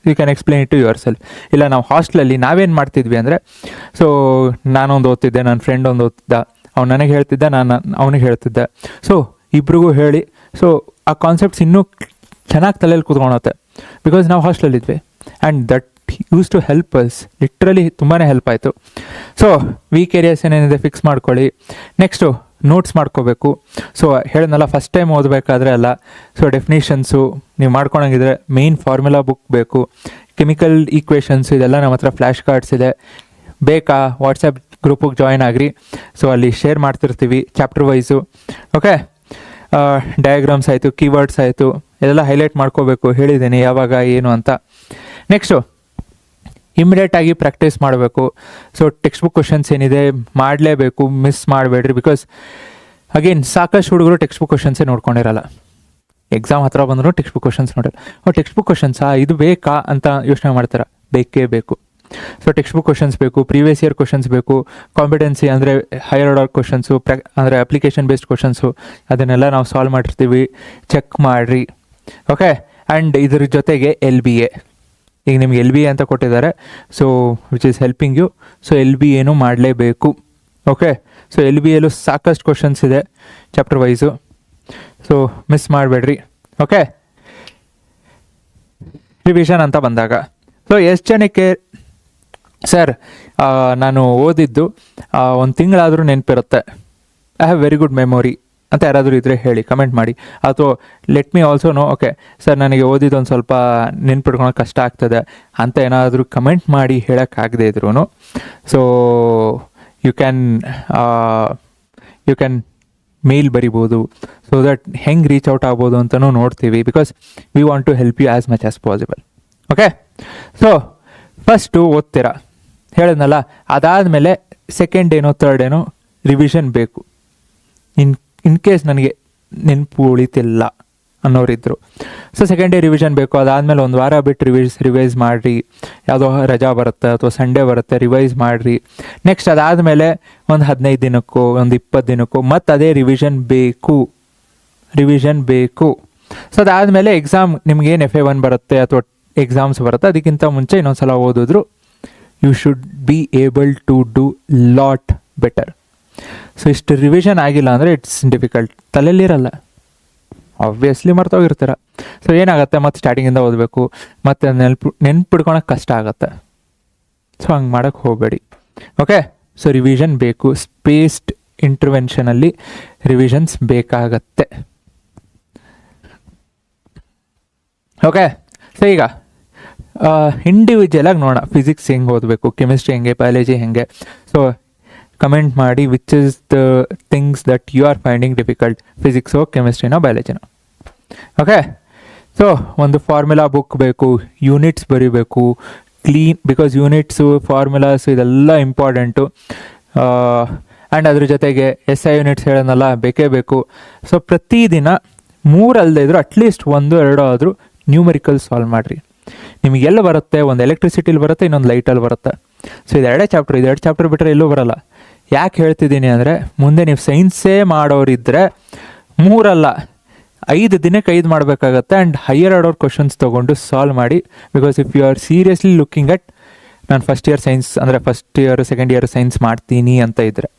you can explain it to yourself. ಇಲ್ಲ ನಾವು ಹಾಸ್ಟೆಲಲ್ಲಿ ನಾವೇನು ಮಾಡ್ತಿದ್ವಿ ಅಂದರೆ, ಸೊ ನಾನೊಂದು ಓದ್ತಿದ್ದೆ, ನನ್ನ ಫ್ರೆಂಡ್ ಒಂದು ಓದ್ತಿದ್ದ, ಅವ್ನು ನನಗೆ ಹೇಳ್ತಿದ್ದ, ನಾನು ಅವನಿಗೆ ಹೇಳ್ತಿದ್ದೆ. ಸೊ ಇಬ್ರಿಗೂ ಹೇಳಿ ಸೊ ಆ ಕಾನ್ಸೆಪ್ಟ್ಸ್ ಇನ್ನೂ ಚೆನ್ನಾಗಿ ತಲೆಯಲ್ಲಿ ಕೂತ್ಕೊಳುತ್ತೆ. ಬಿಕಾಸ್ ನಾವು ಹಾಸ್ಟೆಲಲ್ಲಿದ್ವಿ and that used to help us, literally ತುಂಬಾ ಹೆಲ್ಪ್ ಆಯಿತು. ಸೊ ವೀಕ್ ಏರಿಯಾಸ್ ಏನೇನಿದೆ ಫಿಕ್ಸ್ ಮಾಡ್ಕೊಳ್ಳಿ. ನೆಕ್ಸ್ಟು ನೋಟ್ಸ್ ಮಾಡ್ಕೋಬೇಕು. ಸೊ ಹೇಳಿದ್ನಲ್ಲ ಫಸ್ಟ್ ಟೈಮ್ ಓದಬೇಕಾದ್ರೆ ಅಲ್ಲ. ಸೊ ಡೆಫಿನೇಷನ್ಸು ನೀವು ಮಾಡ್ಕೊಳಂಗಿದ್ರೆ ಮೇಯ್ನ್ ಫಾರ್ಮುಲಾ ಬುಕ್ ಬೇಕು, ಕೆಮಿಕಲ್ ಈಕ್ವೇಷನ್ಸು ಇದೆಲ್ಲ ನಮ್ಮ ಹತ್ರ ಫ್ಲ್ಯಾಶ್ ಕಾರ್ಡ್ಸ್ ಇದೆ, ಬೇಕಾ ವಾಟ್ಸಪ್ ಗ್ರೂಪಿಗೆ ಜಾಯ್ನ್ ಆಗಿರಿ. ಸೊ ಅಲ್ಲಿ ಶೇರ್ ಮಾಡ್ತಿರ್ತೀವಿ ಚಾಪ್ಟರ್ ವೈಸು. ಓಕೆ, ಡಯಾಗ್ರಾಮ್ಸ್ ಆಯಿತು, ಕೀವರ್ಡ್ಸ್ ಆಯಿತು, ಇದೆಲ್ಲ ಹೈಲೈಟ್ ಮಾಡ್ಕೋಬೇಕು, ಹೇಳಿದ್ದೀನಿ ಯಾವಾಗ ಏನು ಅಂತ. ನೆಕ್ಸ್ಟು ಇಮಿಡಿಯೇಟಾಗಿ ಪ್ರಾಕ್ಟೀಸ್ ಮಾಡಬೇಕು. ಸೊ ಟೆಕ್ಸ್ಟ್ ಬುಕ್ ಕ್ವಶನ್ಸ್ ಏನಿದೆ ಮಾಡಲೇಬೇಕು, ಮಿಸ್ ಮಾಡಬೇಡ್ರಿ. ಬಿಕಾಸ್ ಅಗೇನ್ ಸಾಕಷ್ಟು ಹುಡುಗರು ಟೆಕ್ಸ್ಟ್ ಬುಕ್ ಕ್ವಶನ್ಸೇ ನೋಡ್ಕೊಂಡಿರಲ್ಲ. ಎಕ್ಸಾಮ್ ಹತ್ರ ಬಂದರೂ ಟೆಕ್ಸ್ಟ್ ಬುಕ್ ಕ್ವಶನ್ಸ್ ನೋಡಿಲ್ಲ. ಟೆಕ್ಸ್ಟ್ ಬುಕ್ ಕ್ವಶನ್ಸಾ ಇದು ಬೇಕಾ ಅಂತ ಯೋಚನೆ ಮಾಡ್ತಾರೆ. ಬೇಕೇ ಬೇಕು. ಸೊ ಟೆಕ್ಸ್ಟ್ ಬುಕ್ ಕ್ವಶನ್ಸ್ ಬೇಕು, ಪ್ರೀವಿಯಸ್ ಇಯರ್ ಕ್ವಶನ್ಸ್ ಬೇಕು, ಕಾಂಪಿಟೆನ್ಸಿ ಅಂದರೆ ಹೈಯರ್ ಆರ್ಡರ್ ಕ್ವಶನ್ಸು, ಅಂದರೆ ಅಪ್ಲಿಕೇಶನ್ ಬೇಸ್ಡ್ ಕ್ವಶನ್ಸು, ಅದನ್ನೆಲ್ಲ ನಾವು ಸಾಲ್ವ್ ಮಾಡಿರ್ತೀವಿ, ಚೆಕ್ ಮಾಡಿರಿ. ಓಕೆ, ಆ್ಯಂಡ್ ಇದ್ರ ಜೊತೆಗೆ LBA ಈಗ ನಿಮ್ಗೆ LBA ಅಂತ ಕೊಟ್ಟಿದ್ದಾರೆ, so which is helping you. So LBA ಮಾಡಲೇಬೇಕು. ಓಕೆ, ಸೊ LBAಲೂ ಸಾಕಷ್ಟು ಕ್ವಶನ್ಸ್ ಇದೆ ಚಾಪ್ಟರ್ ವೈಸು, ಸೊ ಮಿಸ್ ಮಾಡಬೇಡ್ರಿ. ಓಕೆ, ರಿವಿಷನ್ ಅಂತ ಬಂದಾಗ ಸೊ ಎಷ್ಟು ಜನಕ್ಕೆ ಸರ್ ನಾನು ಓದಿದ್ದು 1 ತಿಂಗಳಾದರೂ ನೆನಪಿರುತ್ತೆ, I have very good memory ಅಂತ ಯಾರಾದರೂ ಇದ್ದರೆ ಹೇಳಿ, ಕಮೆಂಟ್ ಮಾಡಿ. ಅಥವಾ let me also know, okay sir ನನಗೆ ಓದಿದ್ದು ಒಂದು ಸ್ವಲ್ಪ ನೆನ್ಪಿಡ್ಕೊಳಕ್ಕೆ ಕಷ್ಟ ಆಗ್ತದೆ ಅಂತ ಏನಾದರೂ ಕಮೆಂಟ್ ಮಾಡಿ ಹೇಳೋಕ್ಕಾಗದೇ ಇದ್ರೂ ಸೊ ಯು ಕ್ಯಾನ್ ಮೇಲ್ ಬರಿಬೋದು, ಸೊ ದಟ್ ಹೆಂಗೆ ರೀಚ್ ಔಟ್ ಆಗ್ಬೋದು ಅಂತಲೂ ನೋಡ್ತೀವಿ, because we want to help you as much as possible. Okay, so first ಓದ್ತೀರಾ ಹೇಳಿದ್ನಲ್ಲ, ಅದಾದಮೇಲೆ ಸೆಕೆಂಡ್ ಏನೋ ಥರ್ಡ್ ಏನೋ ರಿವಿಷನ್ ಬೇಕು. ಇನ್ ಕೇಸ್ ನನಗೆ ನೆನಪು ಉಳಿತಿಲ್ಲ ಅನ್ನೋರಿದ್ರು, ಸೊ ಸೆಕೆಂಡ್ ಡೇ ರಿವಿಷನ್ ಬೇಕು. ಅದಾದಮೇಲೆ 1 ವಾರ ಬಿಟ್ಟು ರಿವೈಸ್ ಮಾಡಿರಿ, ಯಾವುದೋ ರಜಾ ಬರುತ್ತೆ ಅಥವಾ ಸಂಡೇ ಬರುತ್ತೆ, ರಿವೈಸ್ ಮಾಡಿರಿ. ನೆಕ್ಸ್ಟ್ ಅದಾದಮೇಲೆ ಒಂದು 15 ದಿನಕ್ಕೋ ಒಂದು 20 ದಿನಕ್ಕೋ ಮತ್ತು ಅದೇ ರಿವಿಷನ್ ಬೇಕು. ಸೊ ಅದಾದಮೇಲೆ ಎಕ್ಸಾಮ್ ನಿಮ್ಗೇನು FA1 ಬರುತ್ತೆ ಅಥವಾ ಎಕ್ಸಾಮ್ಸ್ ಬರುತ್ತೆ, ಅದಕ್ಕಿಂತ ಮುಂಚೆ ಇನ್ನೊಂದು ಸಲ ಓದಿದ್ರು you should be able to do lot better. So ಇಷ್ಟು ರಿವಿಷನ್ ಆಗಿಲ್ಲ ಅಂದರೆ ಇಟ್ಸ್ ಡಿಫಿಕಲ್ಟ್, ತಲೆಯಲ್ಲಿರಲ್ಲ, ಆಬ್ವಿಯಸ್ಲಿ ಮರ್ತೋಗಿರ್ತೀರ. ಸೊ ಏನಾಗುತ್ತೆ, ಮತ್ತು ಸ್ಟಾರ್ಟಿಂಗಿಂದ ಓದಬೇಕು, ಮತ್ತು ನೆನ್ಪಿಡ್ಕೊಳಕ್ಕೆ ಕಷ್ಟ ಆಗುತ್ತೆ. ಸೊ ಹಂಗೆ ಮಾಡೋಕ್ಕೆ ಹೋಗಬೇಡಿ. ಓಕೆ, ಸೊ ರಿವಿಷನ್ ಬೇಕು, ಸ್ಪೇಸ್ಡ್ ಇಂಟರ್ವೆನ್ಷನಲ್ಲಿ ರಿವಿಷನ್ಸ್ ಬೇಕಾಗತ್ತೆ. ಓಕೆ, ಸೊ ಈಗ ಇಂಡಿವಿಜುವಲಾಗಿ ನೋಡೋಣ, ಫಿಸಿಕ್ಸ್ ಹೆಂಗೆ ಓದಬೇಕು, ಕೆಮಿಸ್ಟ್ರಿ ಹೆಂಗೆ, ಬಯಾಲಜಿ ಹೆಂಗೆ. ಸೊ ಕಮೆಂಟ್ ಮಾಡಿ which is the things that you are finding difficult, ಫಿಸಿಕ್ಸೋ ಕೆಮಿಸ್ಟ್ರಿನೋ ಬಯಾಲಜಿನೋ. ಓಕೆ, ಸೊ ಒಂದು ಫಾರ್ಮುಲಾ ಬುಕ್ ಬೇಕು, ಯೂನಿಟ್ಸ್ ಬರೀಬೇಕು ಕ್ಲೀನ್, ಬಿಕಾಸ್ ಯೂನಿಟ್ಸು ಫಾರ್ಮುಲಾಸ್ ಇದೆಲ್ಲ ಇಂಪಾರ್ಟೆಂಟು. ಆ್ಯಂಡ್ ಅದ್ರ ಜೊತೆಗೆ SI ಯೂನಿಟ್ಸ್ ಹೇಳೋನಲ್ಲ ಬೇಕೇ ಬೇಕು. ಸೊ ಪ್ರತಿದಿನ 3 ಅಲ್ಲದೆ ಇದ್ದರೂ ಅಟ್ಲೀಸ್ಟ್ 1-2 ಆದರೂ ನ್ಯೂಮರಿಕಲ್ ಸಾಲ್ವ್ ಮಾಡಿರಿ. ನಿಮಗೆಲ್ಲ ಬರುತ್ತೆ, ಒಂದು ಎಲೆಕ್ಟ್ರಿಸಿಟಿಲಿ ಬರುತ್ತೆ, ಇನ್ನೊಂದು ಲೈಟಲ್ಲಿ ಬರುತ್ತೆ. ಸೊ ಇದು 2 ಚಾಪ್ಟರ್ ಬಿಟ್ಟರೆ ಎಲ್ಲೂ ಬರೋಲ್ಲ. ಯಾಕೆ ಹೇಳ್ತಿದ್ದೀನಿ ಅಂದರೆ, ಮುಂದೆ ನೀವು ಸೈನ್ಸೇ ಮಾಡೋರಿದ್ದರೆ 3 ಅಲ್ಲ 5 ದಿನಕ್ಕೆ 5 ಮಾಡಬೇಕಾಗತ್ತೆ. ಆ್ಯಂಡ್ ಹೈಯರ್ ಆರ್ಡರ್ ಕ್ವಶನ್ಸ್ ತೊಗೊಂಡು ಸಾಲ್ವ್ ಮಾಡಿ. Because if you are seriously looking at ನಾನು ಫಸ್ಟ್ ಇಯರ್ ಸೈನ್ಸ್ ಅಂದರೆ first year second year science ಮಾಡ್ತೀನಿ ಅಂತ ಇದ್ದರೆ,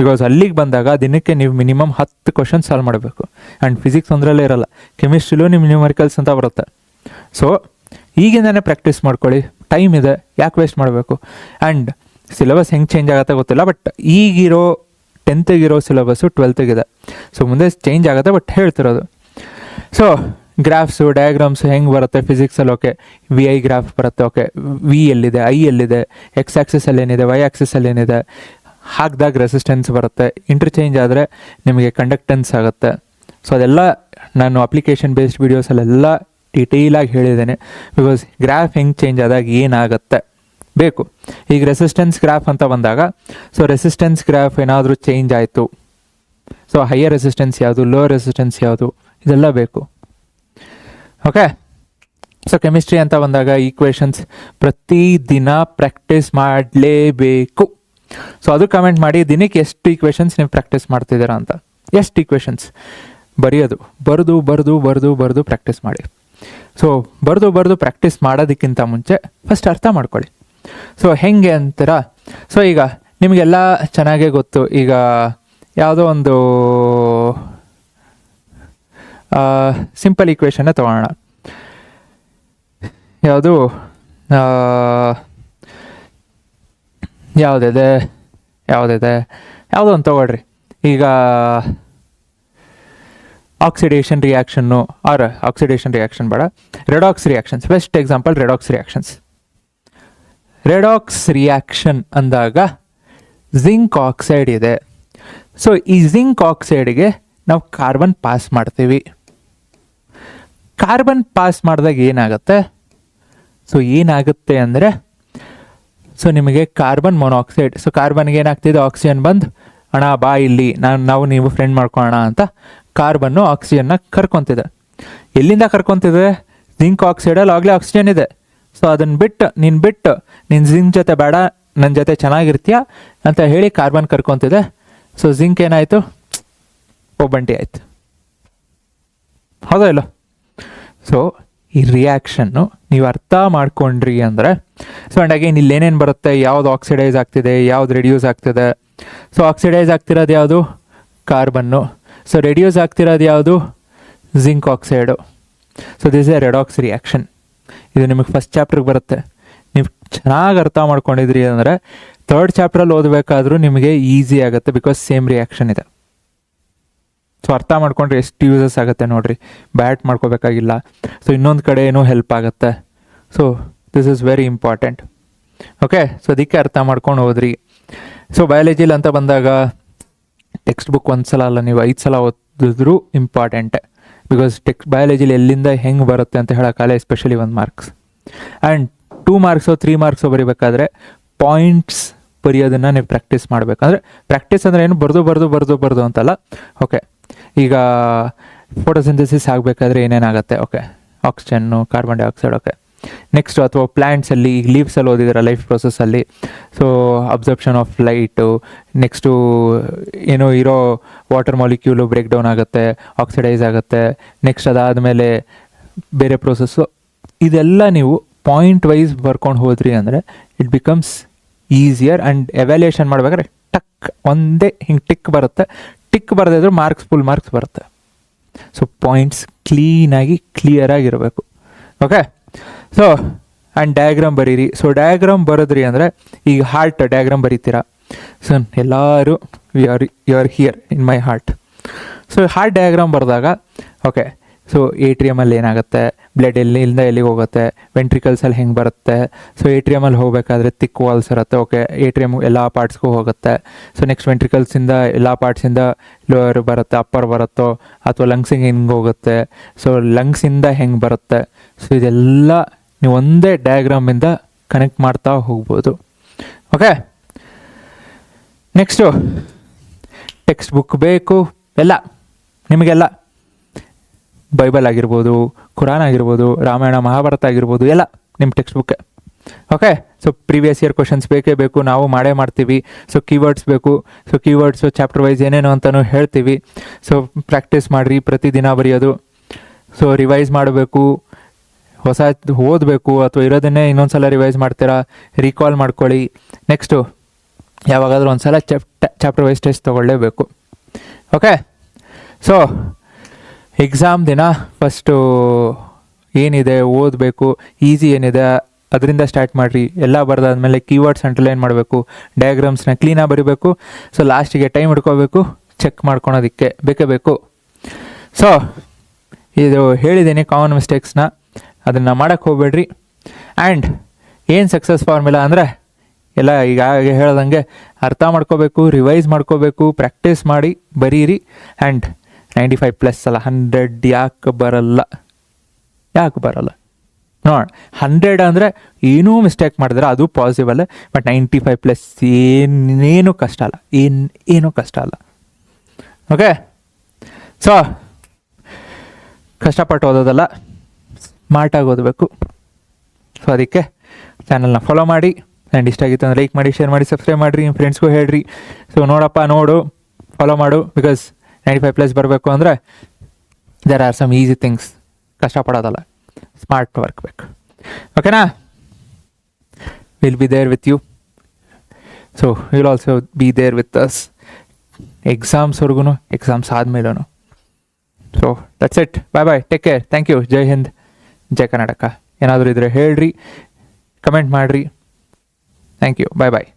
ಬಿಕಾಸ್ ಅಲ್ಲಿಗೆ ಬಂದಾಗ ದಿನಕ್ಕೆ ನೀವು ಮಿನಿಮಮ್ 10 ಕ್ವಶನ್ ಸಾಲ್ವ್ ಮಾಡಬೇಕು. ಆ್ಯಂಡ್ ಫಿಸಿಕ್ಸ್ ಒಂದರಲ್ಲೇ ಇರಲ್ಲ, ಕೆಮಿಸ್ಟ್ರಿಲೂ ನಿಮ್ಮ ನ್ಯೂಮರಿಕಲ್ಸ್ ಅಂತ ಬರುತ್ತೆ. ಸೊ ಈಗಿಂದನೇ ಪ್ರಾಕ್ಟೀಸ್ ಮಾಡ್ಕೊಳ್ಳಿ, ಟೈಮ್ ಇದೆ, ಯಾಕೆ ವೇಸ್ಟ್ ಮಾಡಬೇಕು. ಆ್ಯಂಡ್ ಸಿಲೆಬಸ್ ಹೆಂಗೆ ಚೇಂಜ್ ಆಗುತ್ತೆ ಗೊತ್ತಿಲ್ಲ, ಬಟ್ ಈಗಿರೋ 10th ಸಿಲೆಬಸ್ಸು 12th ಸೊ ಮುಂದೆ ಚೇಂಜ್ ಆಗುತ್ತೆ, ಬಟ್ ಹೇಳ್ತಿರೋದು. ಸೊ ಗ್ರಾಫ್ಸು ಡಯಾಗ್ರಾಮ್ಸು ಹೆಂಗೆ ಬರುತ್ತೆ ಫಿಸಿಕ್ಸಲ್ಲಿ, ಓಕೆ VI ಗ್ರಾಫ್ ಬರುತ್ತೆ, ಓಕೆ V ಎಲ್ಲಿದೆ, I ಎಲ್ಲಿದೆ, X ಆ್ಯಕ್ಸಿಸಲ್ಲಿ ಏನಿದೆ, Y ಆ್ಯಕ್ಸಿಸಲ್ಲಿ ಏನಿದೆ, ಹಾಕಿದಾಗ ರೆಸಿಸ್ಟೆನ್ಸ್ ಬರುತ್ತೆ. ಇಂಟರ್ಚೇಂಜ್ ಆದರೆ ನಿಮಗೆ ಕಂಡಕ್ಟೆನ್ಸ್ ಆಗುತ್ತೆ. ಸೊ ಅದೆಲ್ಲ ನಾನು ಅಪ್ಲಿಕೇಶನ್ ಬೇಸ್ಡ್ ವೀಡಿಯೋಸಲ್ಲೆಲ್ಲ ಡಿಟೇಲಾಗಿ ಹೇಳಿದ್ದೇನೆ, ಬಿಕಾಸ್ ಗ್ರಾಫ್ ಹೆಂಗೆ ಚೇಂಜ್ ಆದಾಗ ಏನಾಗುತ್ತೆ ಬೇಕು. ಈಗ ರೆಸಿಸ್ಟೆನ್ಸ್ ಗ್ರಾಫ್ ಅಂತ ಬಂದಾಗ, ಸೊ ರೆಸಿಸ್ಟೆನ್ಸ್ ಗ್ರಾಫ್ ಏನಾದರೂ ಚೇಂಜ್ ಆಯಿತು, ಸೊ ಹೈಯರ್ ರೆಸಿಸ್ಟೆನ್ಸ್ ಯಾವುದು, ಲೋ ರೆಸಿಸ್ಟೆನ್ಸ್ ಯಾವುದು, ಇದೆಲ್ಲ ಬೇಕು. ಓಕೆ, ಸೊ ಕೆಮಿಸ್ಟ್ರಿ ಅಂತ ಬಂದಾಗ ಈಕ್ವೇಷನ್ಸ್ ಪ್ರತಿದಿನ ಪ್ರಾಕ್ಟೀಸ್ ಮಾಡಲೇಬೇಕು. ಸೊ ಅದು ಕಮೆಂಟ್ ಮಾಡಿ, ದಿನಕ್ಕೆ ಎಷ್ಟು ಈಕ್ವೇಷನ್ಸ್ ನೀವು ಪ್ರಾಕ್ಟೀಸ್ ಮಾಡ್ತಿದ್ದೀರಾ ಅಂತ. ಎಷ್ಟು ಈಕ್ವೇಷನ್ಸ್ ಬರೆಯೋದು, ಬರೆದು ಪ್ರಾಕ್ಟೀಸ್ ಮಾಡಿ. ಸೊ ಬರೆದು ಪ್ರಾಕ್ಟೀಸ್ ಮಾಡೋದಕ್ಕಿಂತ ಮುಂಚೆ ಫಸ್ಟ್ ಅರ್ಥ ಮಾಡ್ಕೊಳ್ಳಿ. ಸೊ ಹೆಂಗೆ ಅಂತೀರ, ಸೊ ಈಗ ನಿಮಗೆಲ್ಲ ಚೆನ್ನಾಗೇ ಗೊತ್ತು. ಈಗ ಯಾವುದೋ ಒಂದು ಸಿಂಪಲ್ ಈಕ್ವೇಷನ್ನೇ ತೊಗೊಳ್ಳೋಣ. ಯಾವುದು ಯಾವುದಿದೆ ಯಾವುದೋ ಒಂದು ತೊಗೊಳ್ರಿ. ಈಗ ಆಕ್ಸಿಡೇಷನ್ ರಿಯಾಕ್ಷನ್ನು ಆರ್ ಆಕ್ಸಿಡೇಷನ್ ರಿಯಾಕ್ಷನ್ ಬೇಡ, redox reactions. Best example redox reaction ಅಂದಾಗ ಜಿಂಕ್ ಆಕ್ಸೈಡ್ ಇದೆ. ಸೊ ಈ ಜಿಂಕ್ ಆಕ್ಸೈಡ್ಗೆ ನಾವು ಕಾರ್ಬನ್ ಪಾಸ್ ಮಾಡ್ತೀವಿ. ಕಾರ್ಬನ್ ಪಾಸ್ ಮಾಡಿದಾಗ ಏನಾಗುತ್ತೆ, ಸೊ ಏನಾಗುತ್ತೆ ಅಂದರೆ, ಸೊ ನಿಮಗೆ ಕಾರ್ಬನ್ ಮೊನಾಕ್ಸೈಡ್, ಸೊ ಕಾರ್ಬನ್ಗೆ ಏನಾಗ್ತಿದೆ, ಆಕ್ಸಿಜನ್ ಬಂದು ಅಣ್ಣ ಬಾ ಇಲ್ಲಿ ನಾವು ನೀವು ಫ್ರೆಂಡ್ ಮಾಡ್ಕೊಳ್ಳೋಣ ಅಂತ ಕಾರ್ಬನ್ನು ಆಕ್ಸಿಜನ್ನ ಕರ್ಕೊತಿದೆ. ಎಲ್ಲಿಂದ ಕರ್ಕೊತಿದೆ, ಜಿಂಕ್ ಆಕ್ಸೈಡಲ್ಲಿ ಆಗಲೇ ಆಕ್ಸಿಜನ್ ಇದೆ. ಸೊ ಅದನ್ನು ಬಿಟ್ಟು ನೀನು ಜಿಂಕ್ ಜೊತೆ ಬೇಡ, ನನ್ನ ಜೊತೆ ಚೆನ್ನಾಗಿರ್ತೀಯ ಅಂತ ಹೇಳಿ ಕಾರ್ಬನ್ ಕರ್ಕೊತಿದೆ. ಸೊ ಜಿಂಕ್ ಏನಾಯಿತು, ಒಬ್ಬಂಟಿ ಆಯಿತು, ಹೌದಾ ಇಲ್ಲ? ಸೊ ಈ ರಿಯಾಕ್ಷನ್ನು ನೀವು ಅರ್ಥ ಮಾಡ್ಕೊಂಡ್ರಿ ಅಂದರೆ, ಸೊ ಆ್ಯಂಡ್ ಅಗೇನ್ ಇಲ್ಲಿ ಏನೇನು ಬರುತ್ತೆ, ಯಾವ್ದು ಆಕ್ಸಿಡೈಸ್ ಆಗ್ತಿದೆ, ಯಾವ್ದು ರೆಡ್ಯೂಸ್ ಆಗ್ತಿದೆ. ಸೊ ಆಕ್ಸಿಡೈಸ್ ಆಗ್ತಿರೋದು ಯಾವುದು, ಕಾರ್ಬನ್ನು. ಸೊ ರೆಡ್ಯೂಸ್ ಆಗ್ತಿರೋದು ಯಾವುದು, zinc oxide. So this A redox reaction. ಇದು ನಿಮಗೆ ಫಸ್ಟ್ ಚಾಪ್ಟ್ರಿಗೆ ಬರುತ್ತೆ. ನೀವು ಚೆನ್ನಾಗಿ ಅರ್ಥ ಮಾಡ್ಕೊಂಡಿದ್ರಿ ಅಂದರೆ ಥರ್ಡ್ ಚಾಪ್ಟ್ರಲ್ಲಿ ಓದಬೇಕಾದ್ರೂ ನಿಮಗೆ ಈಸಿ ಆಗುತ್ತೆ, ಬಿಕಾಸ್ ಸೇಮ್ ರಿಯಾಕ್ಷನ್ ಇದೆ. ಸೊ ಅರ್ಥ ಮಾಡ್ಕೊಂಡ್ರೆ ಎಷ್ಟು ಯೂಸಸ್ ಆಗುತ್ತೆ ನೋಡಿರಿ, ಬ್ಯಾಟ್ ಮಾಡ್ಕೋಬೇಕಾಗಿಲ್ಲ. ಸೊ ಇನ್ನೊಂದು ಕಡೆ ಏನೋ ಹೆಲ್ಪ್ ಆಗುತ್ತೆ. So this is very important. Okay, so ಅದಕ್ಕೆ ಅರ್ಥ ಮಾಡ್ಕೊಂಡು ಹೋದ್ರಿ. ಸೊ ಬಯಾಲಜಿಲಿ ಅಂತ ಬಂದಾಗ ಟೆಕ್ಸ್ಟ್ ಬುಕ್ ಒಂದು ಸಲ ಅಲ್ಲ, ನೀವು 5 ಸಲ ಓದಿದ್ರೂ ಇಂಪಾರ್ಟೆಂಟೆ. ಬಿಕಾಸ್ ಬಯಾಲಜಿಲಿ ಎಲ್ಲಿಂದ ಹೆಂಗೆ ಬರುತ್ತೆ ಅಂತ ಹೇಳೋಕ್ಕಾಗಲ್ಲ, especially 1 marks. And 2 marks 3 marks ಬರೀಬೇಕಾದ್ರೆ ಪಾಯಿಂಟ್ಸ್ ಬರೆಯೋದನ್ನು ನೀವು ಪ್ರಾಕ್ಟೀಸ್ ಮಾಡಬೇಕು. ಅಂದರೆ ಪ್ರಾಕ್ಟೀಸ್ ಅಂದರೆ ಏನು, ಬರ್ದು ಅಂತಲ್ಲ. ಓಕೆ, ಈಗ ಫೋಟೋಸಿಂಥಸಿಸ್ ಆಗಬೇಕಾದ್ರೆ ಏನೇನಾಗುತ್ತೆ, ಓಕೆ, ಆಕ್ಸಿಜನ್ನು, ಕಾರ್ಬನ್ ಡೈಆಕ್ಸೈಡ್. ಓಕೆ, ನೆಕ್ಸ್ಟು ಅಥವಾ ಪ್ಲ್ಯಾಂಟ್ಸಲ್ಲಿ ಈಗ ಲೀವ್ಸಲ್ಲಿ ಓದಿದ್ದೀರ ಲೈಫ್ ಪ್ರೊಸೆಸ್ಸಲ್ಲಿ. So absorption of light, next ಏನೋ ಇರೋ ವಾಟರ್ ಮಾಲಿಕ್ಯೂಲು ಬ್ರೇಕ್ ಡೌನ್ ಆಗುತ್ತೆ, ಆಕ್ಸಿಡೈಸ್ ಆಗುತ್ತೆ. ನೆಕ್ಸ್ಟ್ ಅದಾದಮೇಲೆ ಬೇರೆ ಪ್ರೊಸೆಸ್ಸು. ಇದೆಲ್ಲ ನೀವು ಪಾಯಿಂಟ್ ವೈಸ್ ಬರ್ಕೊಂಡು ಹೋದ್ರಿ ಅಂದರೆ it becomes easier. And evaluation ಮಾಡ್ಬೇಕಾದ್ರೆ ಟಕ್ ಒಂದೇ ಹಿಂಗೆ ಟಿಕ್ ಬರುತ್ತೆ. ಟಿಕ್ ಬರದೇ ಇದ್ರೂ ಮಾರ್ಕ್ಸ್, ಫುಲ್ ಮಾರ್ಕ್ಸ್ ಬರುತ್ತೆ. ಸೊ ಪಾಯಿಂಟ್ಸ್ ಕ್ಲಿಯರಾಗಿರಬೇಕು. ಓಕೆ, ಸೊ ಆ್ಯಂಡ್ ಡಯಾಗ್ರಾಮ್ ಬರೀರಿ. ಸೊ ಡಯಾಗ್ರಾಮ್ ಬರೋದ್ರಿ ಅಂದರೆ ಈಗ ಹಾರ್ಟ್ ಡಯಾಗ್ರಾಮ್ ಬರೀತೀರಾ. ಸೊ ಎಲ್ಲರೂ you are here in my heart. So heart diagram ಬರೆದಾಗ ಓಕೆ, ಸೊ ಏಟ್ರಿಯಮಲ್ಲಿ ಏನಾಗುತ್ತೆ, ಬ್ಲಡ್ ಎಲ್ಲಿಂದ ಎಲ್ಲಿಗೆ ಹೋಗುತ್ತೆ, ವೆಂಟ್ರಿಕಲ್ಸಲ್ಲಿ ಹೆಂಗೆ ಬರುತ್ತೆ. ಸೊ ಏಟ್ರಿಯಮಲ್ಲಿ ಹೋಗಬೇಕಾದ್ರೆ ತಿಕ್ ವಾಲ್ಸ್ ಇರುತ್ತೆ. ಓಕೆ, ಏಟ್ರಿಯಮ್ ಎಲ್ಲ ಪಾರ್ಟ್ಸ್ಗೂ ಹೋಗುತ್ತೆ. ಸೊ ನೆಕ್ಸ್ಟ್ ವೆಂಟ್ರಿಕಲ್ಸಿಂದ ಎಲ್ಲ ಪಾರ್ಟ್ಸಿಂದ ಲೋವರ್ ಬರುತ್ತೆ, ಅಪ್ಪರ್ ಬರುತ್ತೋ, ಅಥವಾ ಲಂಗ್ಸಿಗೆ ಹೆಂಗೆ ಹೋಗುತ್ತೆ, ಸೊ ಲಂಗ್ಸಿಂದ ಹೆಂಗೆ ಬರುತ್ತೆ. ಸೊ ಇದೆಲ್ಲ ನೀವು ಒಂದೇ ಡಯಾಗ್ರಾಮಿಂದ ಕನೆಕ್ಟ್ ಮಾಡ್ತಾ ಹೋಗ್ಬೋದು. ಓಕೆ, ನೆಕ್ಸ್ಟು ಟೆಕ್ಸ್ಟ್ ಬುಕ್ ಬೇಕು, ಎಲ್ಲ ನಿಮಗೆಲ್ಲ ಬೈಬಲ್ ಆಗಿರ್ಬೋದು, ಕುರಾನ್ ಆಗಿರ್ಬೋದು, ರಾಮಾಯಣ ಮಹಾಭಾರತ ಆಗಿರ್ಬೋದು, ಎಲ್ಲ ನಿಮ್ಮ ಟೆಕ್ಸ್ಟ್ ಬುಕ್ಕೆ. Okay, so previous year questions ಬೇಕೇ ಬೇಕು, ನಾವು ಮಾಡ್ತೀವಿ. ಸೊ ಕೀವರ್ಡ್ಸ್ ಬೇಕು. ಸೊ ಕೀವರ್ಡ್ಸು ಚಾಪ್ಟರ್ ವೈಸ್ ಏನೇನು ಅಂತಲೂ ಹೇಳ್ತೀವಿ. ಸೊ ಪ್ರಾಕ್ಟೀಸ್ ಮಾಡಿರಿ, ಪ್ರತಿದಿನ ಬರೆಯೋದು. ಸೊ ರಿವೈಸ್ ಮಾಡಬೇಕು, ಹೊಸ ಓದಬೇಕು, ಅಥವಾ ಇರೋದನ್ನೇ ಇನ್ನೊಂದು ಸಲ ರಿವೈಸ್ ಮಾಡ್ತೀರಾ, ರೀಕಾಲ್ ಮಾಡ್ಕೊಳ್ಳಿ. ನೆಕ್ಸ್ಟು ಯಾವಾಗಾದರೂ ಒಂದು ಸಲ ಚಾಪ್ಟರ್ ವೈಸ್ ಟೆಸ್ಟ್ ತೊಗೊಳ್ಳೇಬೇಕು. ಓಕೆ, ಸೊ ಎಕ್ಸಾಮ್ ದಿನ ಫಸ್ಟು ಏನಿದೆ ಓದಬೇಕು, ಈಸಿ ಏನಿದೆ ಅದರಿಂದ ಸ್ಟಾರ್ಟ್ ಮಾಡಿರಿ. ಎಲ್ಲ ಬರೆದಾದ್ಮೇಲೆ ಕೀವರ್ಡ್ಸ್ ಅಂಡರ್ಲೈನ್ ಮಾಡಬೇಕು, ಡಯಾಗ್ರಾಮ್ಸ್ನ ಕ್ಲೀನಾಗಿ ಬರೀಬೇಕು. ಸೊ ಲಾಸ್ಟಿಗೆ ಟೈಮ್ ಹಿಡ್ಕೋಬೇಕು, ಚೆಕ್ ಮಾಡ್ಕೊಳೋದಕ್ಕೆ ಬೇಕೇ ಬೇಕು. ಸೊ ಇದು ಹೇಳಿದ್ದೀನಿ ಕಾಮನ್ ಮಿಸ್ಟೇಕ್ಸ್ನ, ಅದನ್ನು ಮಾಡೋಕ್ಕೆ ಹೋಗ್ಬೇಡ್ರಿ. ಆ್ಯಂಡ್ ಏನು ಸಕ್ಸಸ್ ಫಾರ್ಮುಲಾ ಅಂದರೆ ಎಲ್ಲ ಈಗ ಹೇಳ್ದಂಗೆ ಅರ್ಥ ಮಾಡ್ಕೋಬೇಕು, ರಿವೈಸ್ ಮಾಡ್ಕೋಬೇಕು, ಪ್ರಾಕ್ಟೀಸ್ ಮಾಡಿ ಬರೀರಿ. ಆ್ಯಂಡ್ 95+ ಅಲ್ಲ, 100 ಯಾಕೆ ಬರಲ್ಲ ನೋಡಿ. 100 ಅಂದರೆ ಏನೂ ಮಿಸ್ಟೇಕ್ ಮಾಡಿದ್ರೆ ಅದು ಪಾಸಿಬಲ್. ಬಟ್ 95+ ಏನೂ ಕಷ್ಟ ಅಲ್ಲ, ಏನೂ ಕಷ್ಟ ಅಲ್ಲ. ಓಕೆ, ಸೊ ಕಷ್ಟಪಟ್ಟು ಓದೋದಲ್ಲ, ಸ್ಮಾರ್ಟಾಗಿ ಓದಬೇಕು. ಸೊ ಅದಕ್ಕೆ ಚಾನಲ್ನ ಫಾಲೋ ಮಾಡಿ. ಆ್ಯಂಡ್ ಇಷ್ಟ ಆಗಿತ್ತು ಅಂದರೆ ಲೈಕ್ ಮಾಡಿ, ಶೇರ್ ಮಾಡಿ, ಸಬ್ಸ್ಕ್ರೈಬ್ ಮಾಡಿರಿ, ನಿಮ್ಮ ಫ್ರೆಂಡ್ಸ್ಗೂ ಹೇಳ್ರಿ. ಸೊ ನೋಡು, ಫಾಲೋ ಮಾಡು. ಬಿಕಾಸ್ 95+ ಬರಬೇಕು ಅಂದರೆ there are some easy things. ಕಷ್ಟಪಡೋದಲ್ಲ, ಸ್ಮಾರ್ಟ್ ವರ್ಕ್ ಬೇಕು. ಓಕೆನಾ? Will be there with you. So will also be there with us ಎಕ್ಸಾಮ್ಸ್ವರೆಗೂ, ಎಕ್ಸಾಮ್ಸ್ ಆದಮೇಲೂ. So that's it. Bye, take care, thank you. ಜೈ ಹಿಂದ್, ಜೈ ಕರ್ನಾಟಕ. ಏನಾದರೂ ಇದ್ದರೆ ಹೇಳ್ರಿ, ಕಮೆಂಟ್ ಮಾಡಿರಿ. Thank you, bye.